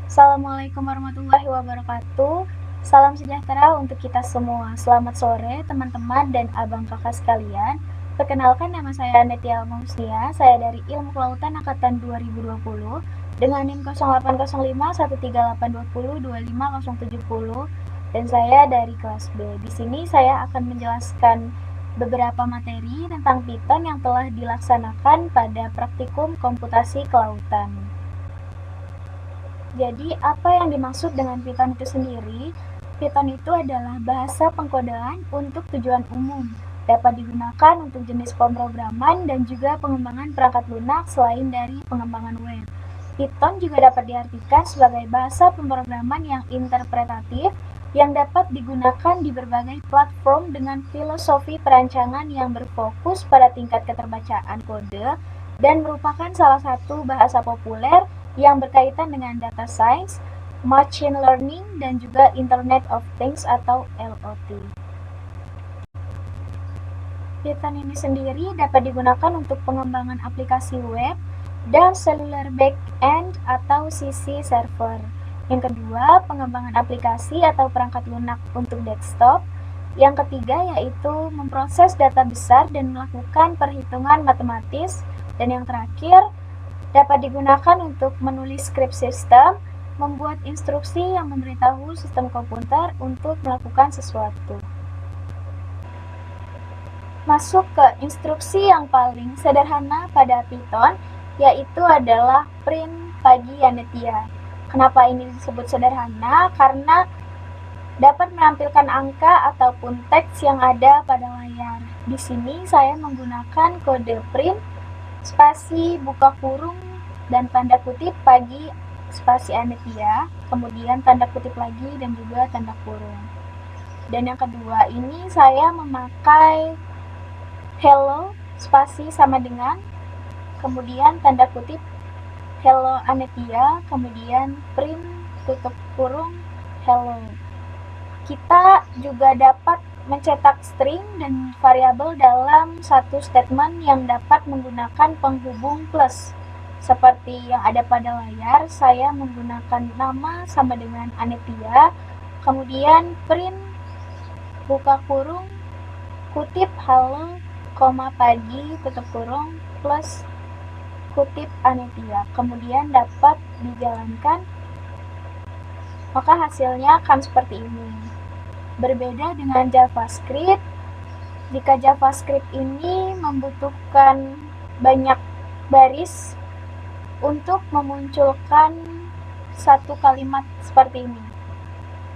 Assalamualaikum warahmatullahi wabarakatuh. Salam sejahtera untuk kita semua. Selamat sore teman-teman dan abang kakak sekalian. Perkenalkan, nama saya Netia Mausnia. Saya dari Ilmu Kelautan Angkatan 2020 dengan NIM 08051382025070 dan saya dari kelas B. Di sini saya akan menjelaskan beberapa materi tentang Python yang telah dilaksanakan pada praktikum komputasi kelautan. Jadi, apa yang dimaksud dengan Python itu sendiri? Python itu adalah bahasa pengkodean untuk tujuan umum, dapat digunakan untuk jenis pemrograman dan juga pengembangan perangkat lunak selain dari pengembangan web. Python juga dapat diartikan sebagai bahasa pemrograman yang interpretatif yang dapat digunakan di berbagai platform dengan filosofi perancangan yang berfokus pada tingkat keterbacaan kode dan merupakan salah satu bahasa populer yang berkaitan dengan data science, machine learning, dan juga Internet of Things atau IoT. Python ini sendiri dapat digunakan untuk pengembangan aplikasi web dan cellular backend atau CC server. Yang kedua, pengembangan aplikasi atau perangkat lunak untuk desktop. Yang ketiga yaitu memproses data besar dan melakukan perhitungan matematis. Dan yang terakhir, dapat digunakan untuk menulis script sistem, membuat instruksi yang memberitahu sistem komputer untuk melakukan sesuatu. Masuk ke instruksi yang paling sederhana pada Python, yaitu adalah print pagi Yanetia. Kenapa ini disebut sederhana? Karena dapat menampilkan angka ataupun teks yang ada pada layar. Di sini saya menggunakan kode print spasi buka kurung dan tanda kutip pagi spasi Anetia, kemudian tanda kutip lagi dan juga tanda kurung. Dan yang kedua ini saya memakai hello spasi sama dengan, kemudian tanda kutip hello Anetia, kemudian print tutup kurung hello. Kita juga dapat mencetak string dan variabel dalam satu statement yang dapat menggunakan penghubung plus. Seperti yang ada pada layar, saya menggunakan nama sama dengan Anetia, kemudian print buka kurung kutip halo, koma pagi tutup kurung plus kutip Anetia, kemudian dapat dijalankan, maka hasilnya akan seperti ini. Berbeda dengan JavaScript, jika JavaScript ini membutuhkan banyak baris untuk memunculkan satu kalimat seperti ini.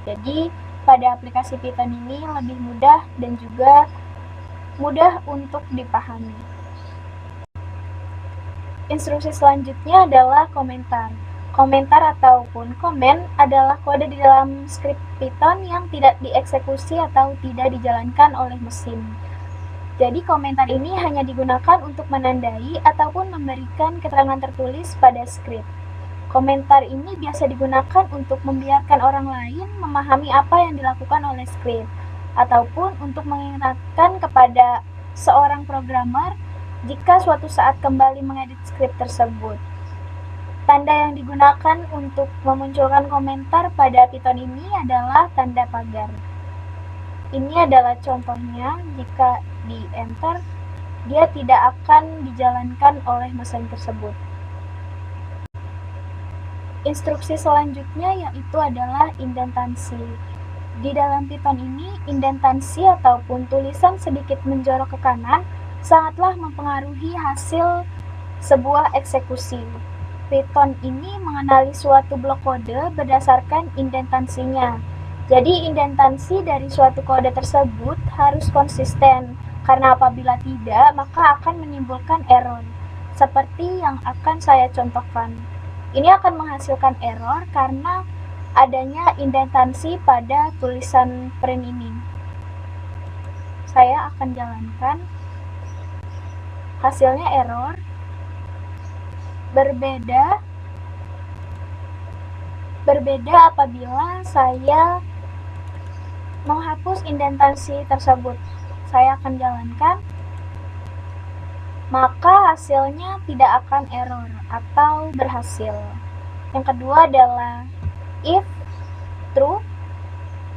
Jadi, pada aplikasi Python ini lebih mudah dan juga mudah untuk dipahami. Instruksi selanjutnya adalah komentar. Komentar ataupun komen adalah kode di dalam script Python yang tidak dieksekusi atau tidak dijalankan oleh mesin. Jadi komentar ini hanya digunakan untuk menandai ataupun memberikan keterangan tertulis pada script. Komentar ini biasa digunakan untuk membiarkan orang lain memahami apa yang dilakukan oleh script, ataupun untuk mengingatkan kepada seorang programmer jika suatu saat kembali mengedit script tersebut. Tanda yang digunakan untuk memunculkan komentar pada Python ini adalah tanda pagar. Ini adalah contohnya, jika di enter, dia tidak akan dijalankan oleh mesin tersebut. Instruksi selanjutnya yaitu adalah indentansi. Di dalam Python ini, indentansi ataupun tulisan sedikit menjorok ke kanan sangatlah mempengaruhi hasil sebuah eksekusi. Python ini mengenali suatu blok kode berdasarkan indentansinya. Jadi indentansi dari suatu kode tersebut harus konsisten, karena apabila tidak, maka akan menimbulkan error. Seperti yang akan saya contohkan. Ini akan menghasilkan error karena adanya indentansi pada tulisan print ini. Saya akan jalankan. Hasilnya error. Berbeda apabila saya menghapus indentansi tersebut. Saya akan jalankan, maka hasilnya tidak akan error atau berhasil. Yang kedua adalah If true,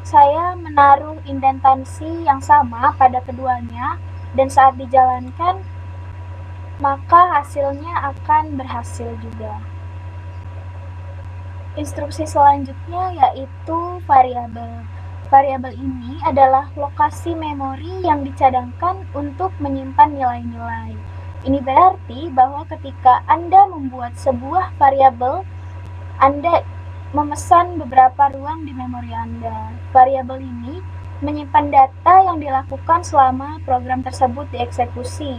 saya menaruh indentansi yang sama pada keduanya dan saat dijalankan, maka hasilnya akan berhasil juga. Instruksi selanjutnya yaitu variabel. Variabel ini adalah lokasi memori yang dicadangkan untuk menyimpan nilai-nilai. Ini berarti bahwa ketika Anda membuat sebuah variabel, Anda memesan beberapa ruang di memori Anda. Variabel ini menyimpan data yang dilakukan selama program tersebut dieksekusi,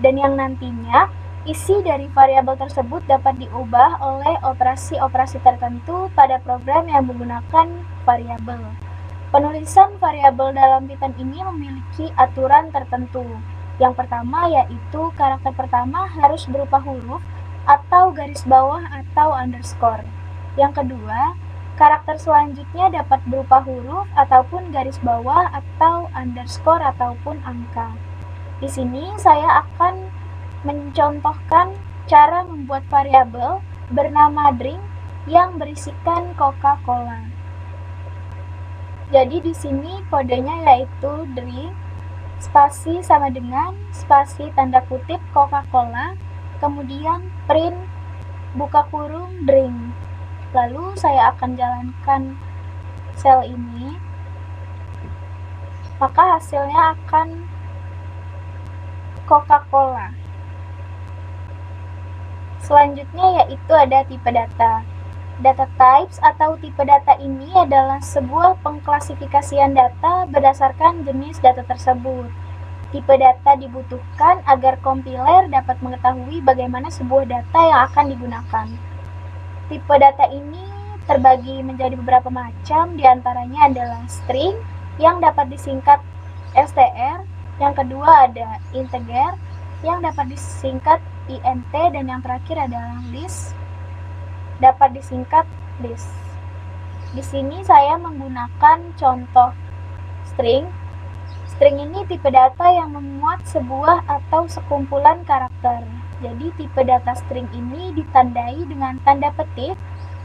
dan yang nantinya isi dari variabel tersebut dapat diubah oleh operasi-operasi tertentu pada program yang menggunakan variabel. Penulisan variabel dalam Python ini memiliki aturan tertentu. Yang pertama yaitu karakter pertama harus berupa huruf atau garis bawah atau underscore. Yang kedua, karakter selanjutnya dapat berupa huruf ataupun garis bawah atau underscore ataupun angka. Di sini saya akan mencontohkan cara membuat variabel bernama drink yang berisikan Coca-Cola. Jadi di sini kodenya yaitu drink spasi sama dengan spasi tanda kutip Coca-Cola, kemudian print buka kurung drink. Lalu saya akan jalankan sel ini, maka hasilnya akan Coca-Cola. Selanjutnya yaitu ada tipe data. Data types atau tipe data ini adalah sebuah pengklasifikasian data berdasarkan jenis data tersebut. Tipe data dibutuhkan agar kompiler dapat mengetahui bagaimana sebuah data yang akan digunakan. Tipe data ini terbagi menjadi beberapa macam, diantaranya adalah string yang dapat disingkat str, yang kedua ada integer yang dapat disingkat int, dan yang terakhir adalah list dapat disingkat list. Di sini saya menggunakan contoh string. String ini tipe data yang memuat sebuah atau sekumpulan karakter. Jadi tipe data string ini ditandai dengan tanda petik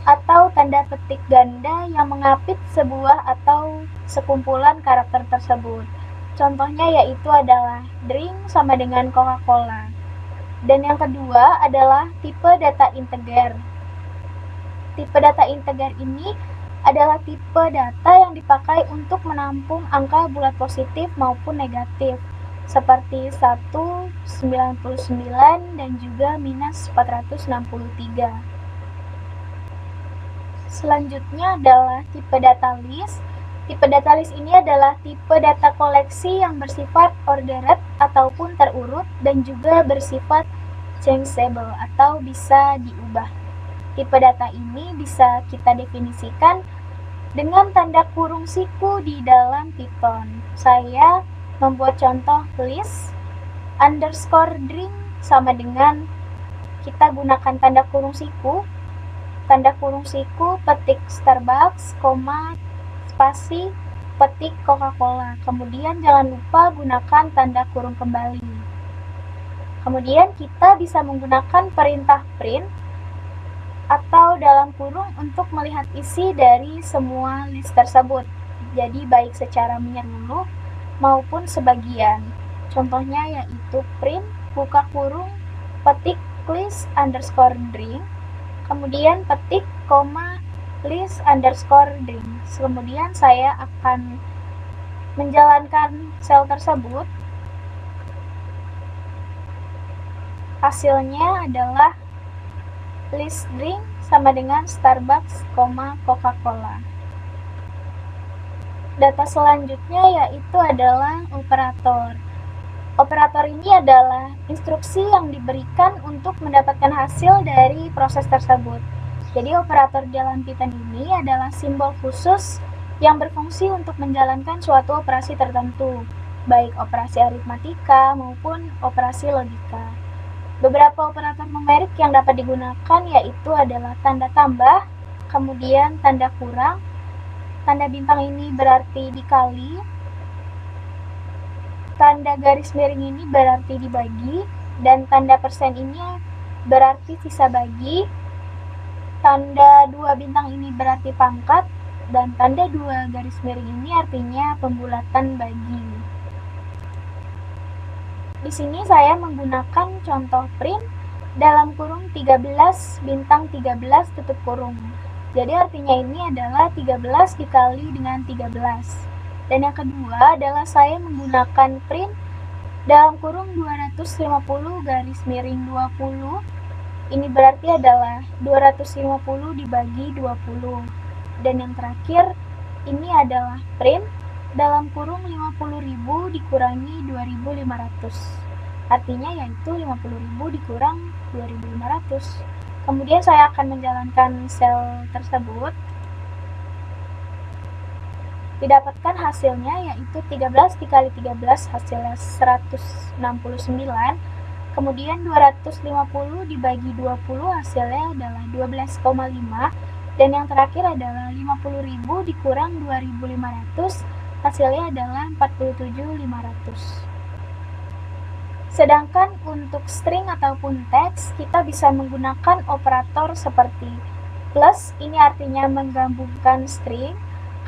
atau tanda petik ganda yang mengapit sebuah atau sekumpulan karakter tersebut. Contohnya yaitu adalah drink sama dengan Coca-Cola. Dan yang kedua adalah tipe data integer. Tipe data integer ini adalah tipe data yang dipakai untuk menampung angka bulat positif maupun negatif, seperti 1, 99, dan juga minus 463. Selanjutnya adalah tipe data list. Tipe data list ini adalah tipe data koleksi yang bersifat ordered ataupun terurut dan juga bersifat changeable atau bisa diubah. Tipe data ini bisa kita definisikan dengan tanda kurung siku di dalam Python. Saya membuat contoh list underscore drink sama dengan kita gunakan tanda kurung siku petik Starbucks, spasi petik Coca-Cola. Kemudian jangan lupa gunakan tanda kurung kembali. Kemudian kita bisa menggunakan perintah print atau dalam kurung untuk melihat isi dari semua list tersebut. Jadi baik secara menyeluruh maupun sebagian. Contohnya yaitu print buka kurung petik list underscore drink, kemudian petik list underscore drink. Kemudian saya akan menjalankan sel tersebut. Hasilnya adalah list drink sama dengan Starbucks, Coca-Cola. Data selanjutnya yaitu adalah operator. Operator ini adalah instruksi yang diberikan untuk mendapatkan hasil dari proses tersebut. Jadi operator dalam Python ini adalah simbol khusus yang berfungsi untuk menjalankan suatu operasi tertentu, baik operasi aritmatika maupun operasi logika. Beberapa operator numerik yang dapat digunakan yaitu adalah tanda tambah, kemudian tanda kurang, tanda bintang ini berarti dikali, tanda garis miring ini berarti dibagi, dan tanda persen ini berarti sisa bagi. Tanda 2 bintang ini berarti pangkat, dan tanda 2 garis miring ini artinya pembulatan bagi. Di sini saya menggunakan contoh print dalam kurung 13 bintang 13 tutup kurung. Jadi artinya ini adalah 13 dikali dengan 13. Dan yang kedua adalah saya menggunakan print dalam kurung 250 garis miring 20. Ini berarti adalah 250 dibagi 20. Dan yang terakhir, ini adalah print dalam kurung 50.000 dikurangi 2.500. Artinya yaitu 50.000 dikurang 2.500. Kemudian saya akan menjalankan sel tersebut. Didapatkan hasilnya yaitu 13 dikali 13 hasilnya 169. Kemudian 250 dibagi 20 hasilnya adalah 12,5. Dan yang terakhir adalah 50.000 dikurang 2.500 hasilnya adalah 47.500. Sedangkan untuk string ataupun teks kita bisa menggunakan operator seperti plus, ini artinya menggabungkan string.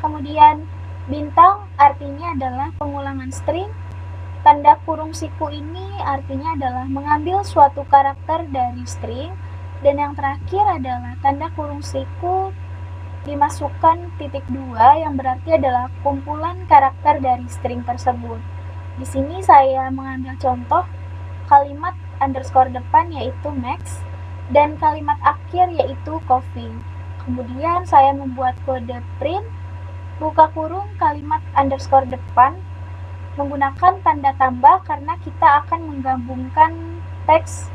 Kemudian bintang artinya adalah pengulangan string. Tanda kurung siku ini artinya adalah mengambil suatu karakter dari string. Dan yang terakhir adalah tanda kurung siku dimasukkan titik 2 yang berarti adalah kumpulan karakter dari string tersebut. Di sini saya mengambil contoh kalimat underscore depan yaitu max dan kalimat akhir yaitu coffee. Kemudian saya membuat kode print buka kurung kalimat underscore depan menggunakan tanda tambah karena kita akan menggabungkan teks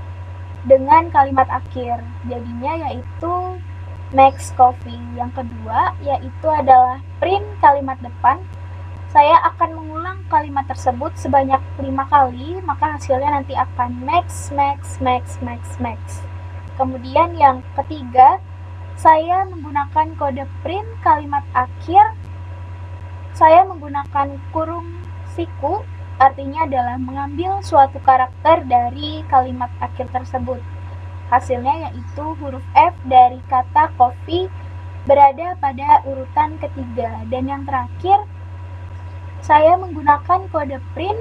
dengan kalimat akhir. Jadinya yaitu max coffee. Yang kedua yaitu adalah print kalimat depan. Saya akan mengulang kalimat tersebut sebanyak 5 kali, maka hasilnya nanti akan max, max, max, max, max. Kemudian yang ketiga, saya menggunakan kode print kalimat akhir. Saya menggunakan kurung siku, artinya adalah mengambil suatu karakter dari kalimat akhir tersebut. Hasilnya yaitu huruf F dari kata coffee berada pada urutan ketiga. Dan yang terakhir, saya menggunakan kode print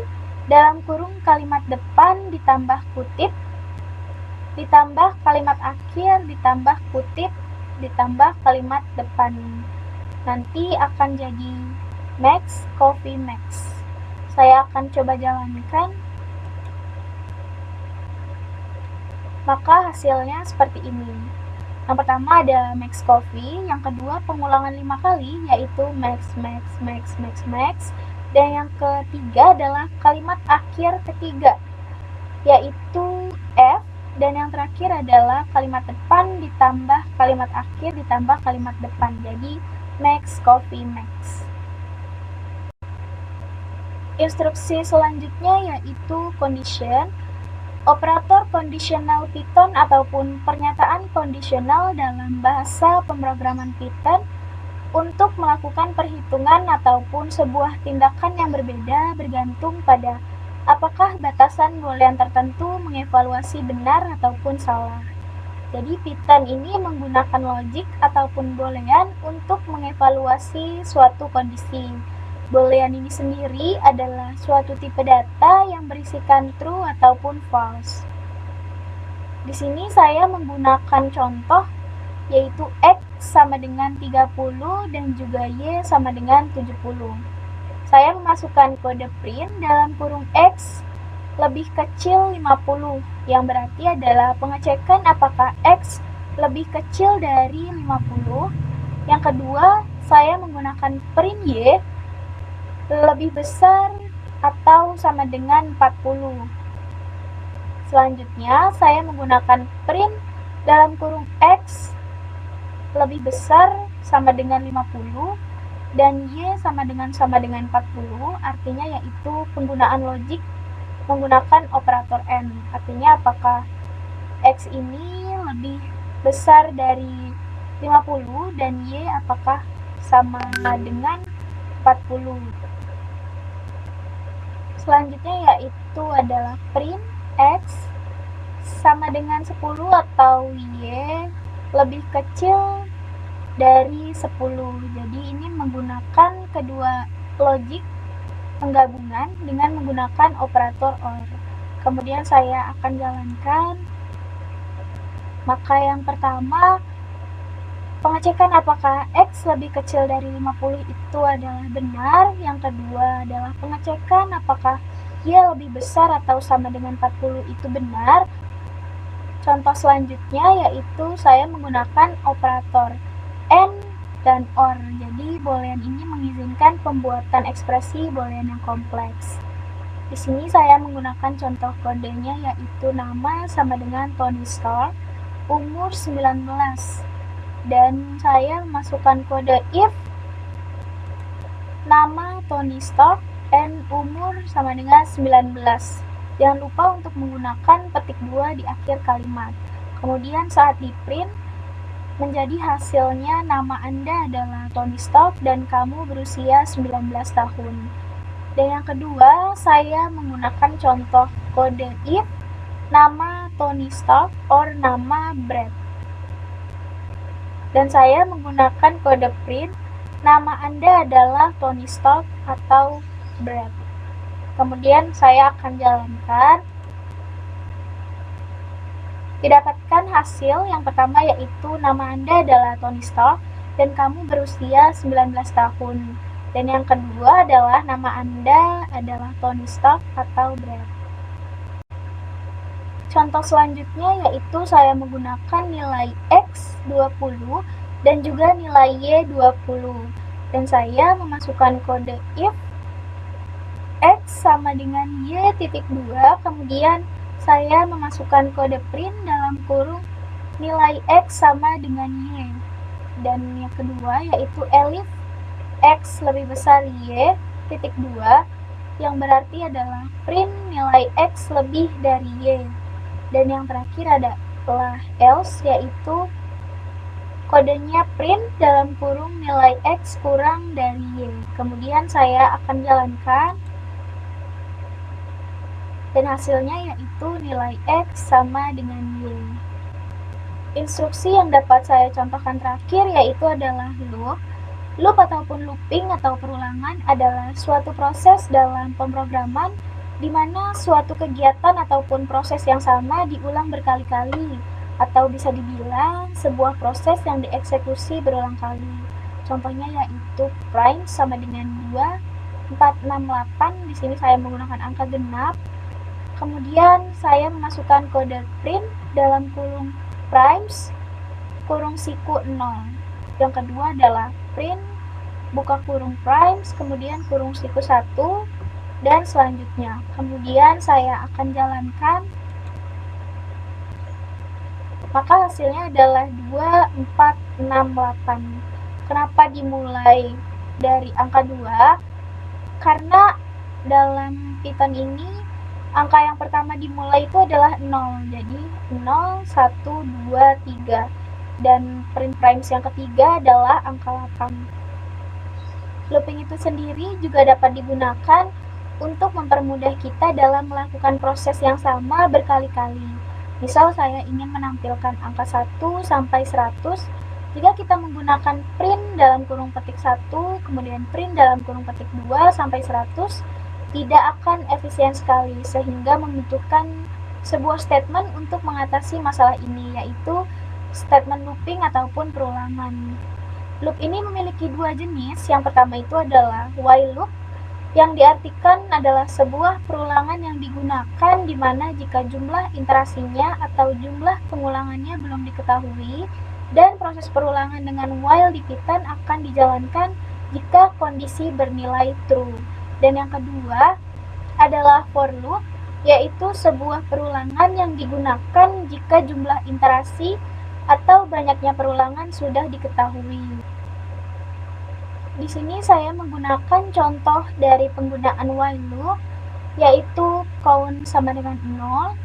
dalam kurung kalimat depan ditambah kutip, ditambah kalimat akhir, ditambah kutip, ditambah kalimat depan. Nanti akan jadi max, coffee, max. Saya akan coba jalankan. Maka hasilnya seperti ini. Yang pertama ada max coffee, yang kedua pengulangan 5 kali yaitu max, max, max, max, max. Dan yang ketiga adalah kalimat akhir ketiga yaitu F. Dan yang terakhir adalah kalimat depan ditambah kalimat akhir ditambah kalimat depan. Jadi max, coffee, max. Instruksi selanjutnya yaitu condition. Operator kondisional Python ataupun pernyataan kondisional dalam bahasa pemrograman Python untuk melakukan perhitungan ataupun sebuah tindakan yang berbeda bergantung pada apakah batasan boolean tertentu mengevaluasi benar ataupun salah. Jadi Python ini menggunakan logik ataupun boolean untuk mengevaluasi suatu kondisi. Boolean ini sendiri adalah suatu tipe data yang berisikan true ataupun false. Di sini saya menggunakan contoh yaitu X sama dengan 30 dan juga Y sama dengan 70. Saya memasukkan kode print dalam kurung X lebih kecil 50, yang berarti adalah pengecekan apakah X lebih kecil dari 50. Yang kedua, saya menggunakan print Y lebih besar atau sama dengan 40. Selanjutnya, saya menggunakan print dalam kurung X lebih besar sama dengan 50 dan Y sama dengan 40, artinya yaitu penggunaan logik menggunakan operator AND. Artinya apakah X ini lebih besar dari 50 dan Y apakah sama dengan 40. Selanjutnya yaitu adalah print X sama dengan 10 atau Y lebih kecil dari 10. Jadi ini menggunakan kedua logik penggabungan dengan menggunakan operator OR. Kemudian saya akan jalankan. Maka yang pertama, pengecekan apakah X lebih kecil dari 50 itu adalah benar. Yang kedua adalah pengecekan apakah Y lebih besar atau sama dengan 40 itu benar. Contoh selanjutnya yaitu saya menggunakan operator AND dan OR. Jadi boolean ini mengizinkan pembuatan ekspresi boolean yang kompleks. Di sini saya menggunakan contoh kodenya yaitu nama sama dengan Tony Stark, umur 19. Dan saya memasukkan kode if nama Tony Stark and umur sama dengan 19. Jangan lupa untuk menggunakan petik 2 di akhir kalimat. Kemudian saat di print, menjadi hasilnya nama Anda adalah Tony Stark dan kamu berusia 19 tahun. Dan yang kedua, saya menggunakan contoh kode if nama Tony Stark or nama Brad. Dan saya menggunakan kode print nama Anda adalah Tony Stark atau Brad. Kemudian saya akan jalankan. Didapatkan hasil yang pertama yaitu nama Anda adalah Tony Stark dan kamu berusia 19 tahun. Dan yang kedua adalah nama Anda adalah Tony Stark atau Brad. Contoh selanjutnya yaitu saya menggunakan nilai X 20 dan juga nilai Y 20. Dan saya memasukkan kode if X sama dengan Y titik 2, kemudian saya memasukkan kode print dalam kurung nilai X sama dengan Y. Dan yang kedua yaitu elif X lebih besar Y titik 2, yang berarti adalah print nilai X lebih dari Y. Dan yang terakhir adalah else, yaitu kodenya print dalam kurung nilai X kurang dari Y. Kemudian saya akan jalankan. Dan hasilnya yaitu nilai X sama dengan Y. Instruksi yang dapat saya contohkan terakhir yaitu adalah loop. Loop ataupun looping atau perulangan adalah suatu proses dalam pemrograman di mana suatu kegiatan ataupun proses yang sama diulang berkali-kali, atau bisa dibilang sebuah proses yang dieksekusi berulang kali. Contohnya yaitu prime sama dengan 2, 4, 6, 8. Di sini saya menggunakan angka genap. Kemudian saya memasukkan kode print dalam kurung primes, kurung siku 0. Yang kedua adalah print, buka kurung primes, kemudian kurung siku 1, dan selanjutnya. Kemudian saya akan jalankan. Maka hasilnya adalah 2, 4, 6, 8. Kenapa dimulai dari angka 2? Karena dalam Python ini angka yang pertama dimulai itu adalah 0. Jadi 0, 1, 2, 3. Dan print primes yang ketiga adalah angka 8. Looping itu sendiri juga dapat digunakan untuk mempermudah kita dalam melakukan proses yang sama berkali-kali. Misal saya ingin menampilkan angka 1 sampai 100, jika kita menggunakan print dalam kurung petik 1, kemudian print dalam kurung petik 2 sampai 100, tidak akan efisien sekali, sehingga membutuhkan sebuah statement untuk mengatasi masalah ini, yaitu statement looping ataupun perulangan. Loop ini memiliki dua jenis. Yang pertama itu adalah while loop, yang diartikan adalah sebuah perulangan yang digunakan di mana jika jumlah iterasinya atau jumlah pengulangannya belum diketahui, dan proses perulangan dengan while di Python akan dijalankan jika kondisi bernilai true. Dan yang kedua adalah for loop, yaitu sebuah perulangan yang digunakan jika jumlah iterasi atau banyaknya perulangan sudah diketahui. Di sini saya menggunakan contoh dari penggunaan while loop, yaitu count sama dengan 0,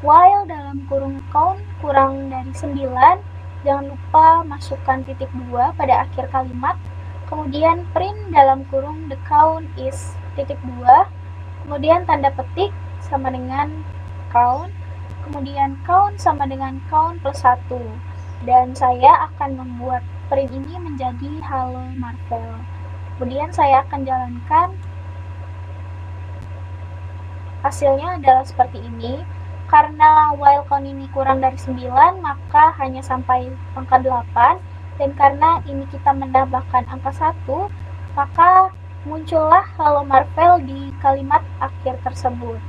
while dalam kurung count kurang dari 9, jangan lupa masukkan titik 2 pada akhir kalimat, kemudian print dalam kurung the count is titik 2, kemudian tanda petik sama dengan count, kemudian count sama dengan count plus 1. dan saya akan membuat print ini menjadi Halo Marvel. Kemudian saya akan jalankan. Hasilnya adalah seperti ini. Karena while count ini kurang dari 9, maka hanya sampai angka 8. Dan karena ini kita menambahkan angka 1, maka muncullah Halo Marvel di kalimat akhir tersebut.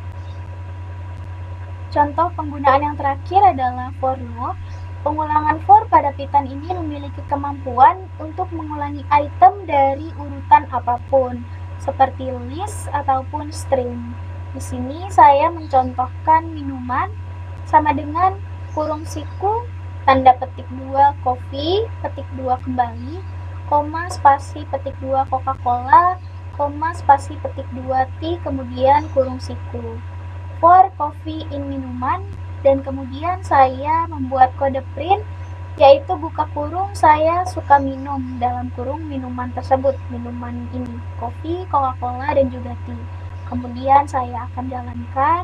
Contoh penggunaan yang terakhir adalah for loop. Pengulangan for pada Python ini memiliki kemampuan untuk mengulangi item dari urutan apapun, seperti list ataupun string. Di sini saya mencontohkan minuman sama dengan kurung siku, tanda petik 2 coffee, petik 2 kembali, koma spasi petik 2 Coca-Cola, koma spasi petik 2 tea, kemudian kurung siku. For coffee in minuman, dan kemudian saya membuat kode print, yaitu buka kurung saya suka minum, dalam kurung minuman tersebut, minuman ini, kopi, Coca-Cola, dan juga tea. Kemudian saya akan jalankan.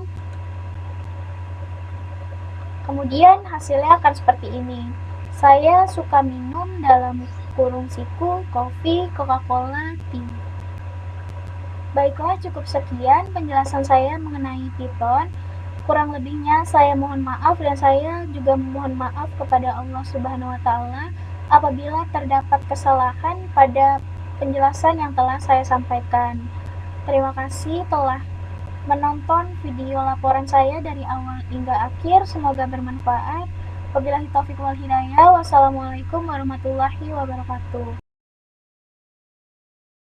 Kemudian hasilnya akan seperti ini. Saya suka minum dalam kurung siku, kopi, Coca-Cola, tea. Baiklah, cukup sekian penjelasan saya mengenai Python. Kurang lebihnya saya mohon maaf, dan saya juga mohon maaf kepada Allah Subhanahu wa Ta'ala apabila terdapat kesalahan pada penjelasan yang telah saya sampaikan. Terima kasih telah menonton video laporan saya dari awal hingga akhir. Semoga bermanfaat. Wabillahi taufiq wal hidayah. Wassalamualaikum warahmatullahi wabarakatuh.